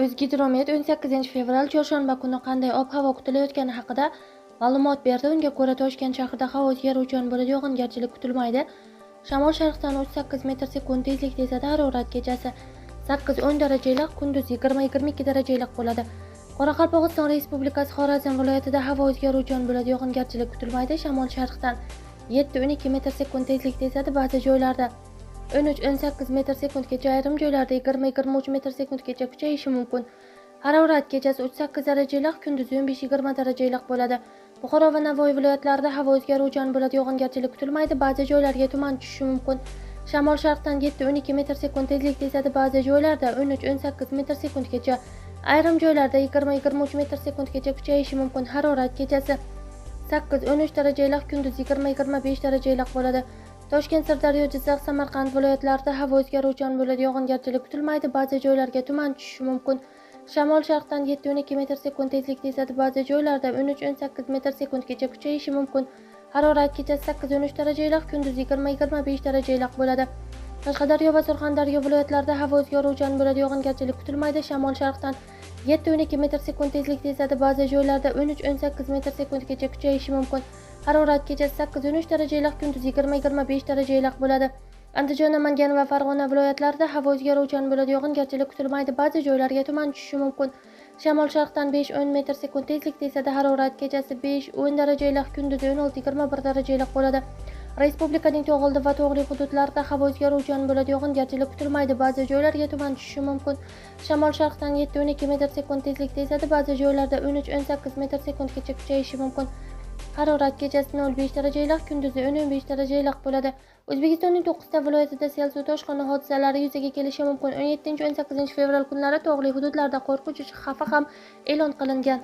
O'zgidromet 18-fevral chorshanba kuni qanday ob-havo kutilayotgani haqida ma'lumot berdi. Unga ko'ra, Toshkent shahrida havo o'zgaruvchan bo'ladi, yog'ingarchilik kutilmaydi. Shamol sharqdan 38 metr/sekund tezlikda esadi. Harorat kechasi 8-10 darajali iliq, kunduz 20-22 darajali iliq bo'ladi. Qoraqalpog'iston Respublikasi Xorazm viloyatida havo o'zgaruvchan bo'ladi, yog'ingarchilik kutilmaydi. Shamol sharqdan 7-12 metr/sekund tezlikda esadi. Ba'zi joylarda 13-18 metr/sekundgacha, ayrim joylarda 20-23 metr/sekundgacha kuchayishi mumkin. Harorat kechasi 38 darajali iliq, kunduz 15-20 darajali iliq bo'ladi. Buxoro va Navoiy viloyatlarida havo o'zgaruvchan bo'ladi, yog'ingarchilik kutilmaydi. Ba'zi joylarga tuman tushishi mumkin. Shamol sharqdan 7-12 metr/sekund tezlikda esadi. Ba'zi joylarda 13-18 metr/sekundgacha, ayrim joylarda 20-23 metr/sekundgacha kuchayishi mumkin. Harorat kechasi 8-13 darajali iliq, kunduz 20-25 darajali iliq bo'ladi. Toshkent, Sirdaryo, Jizzax, Samarqand viloyatlarida havo o'zgaruvchan bo'ladi, yog'ingarchilik kutilmaydi. Ba'zi joylarga tuman tushishi mumkin. Shamol sharqdan 7-12 metr/sekund tezlikda esadi. Ba'zi joylarda 13-18 metr/sekundgacha kuchayishi mumkin. Harorat kechasi 8-13 darajali iliq, kunduz 20-25 darajali iliq bo'ladi. Qashqadaryo va Surxondaryo viloyatlarida havo o'zgaruvchan bo'ladi, yog'ingarchilik kutilmaydi. Shamol sharqdan 7-12 metr/sekund tezlikda esadi. Ba'zi joylarda 13-18 metr/sekundgacha kuchayishi mumkin. Harorat kechasi 8-13 darajali iliq, kunduz 20-25 darajali iliq bo'ladi. Andijon, Namangan va Farg'ona viloyatlarida havo o'zgaruvchan bo'ladi, yog'ingarchilik kutilmaydi. Ba'zi joylarga tuman tushishi mumkin. Shamol sharqdan 5-10 metr/sekund tezlikda esadi. Harorat kechasi 5-10 darajali iliq, kunduz 16-21 darajali iliq bo'ladi. Respublikaning tog' oldi va tog'li hududlarida havo o'zgaruvchan bo'ladi, yog'ingarchilik kutilmaydi. Ba'zi joylarga tuman tushishi mumkin. Shamol sharqdan 7-12 metr/sekund tezlikda esadi. Ba'zi joylarda 13-18 metr/sekundgacha kuchayishi mumkin. Harorat kechasi 0-5 darajali iliq, kunduzi 10-15 darajali iliq bo'ladi. O'zbekistonning 9 ta viloyatida sel suv toshqini hodisalari yuzaga kelishi mumkin. 17-18 fevral kunlari tog'li hududlarda qo'rqinch xavfi ham e'lon qilingan.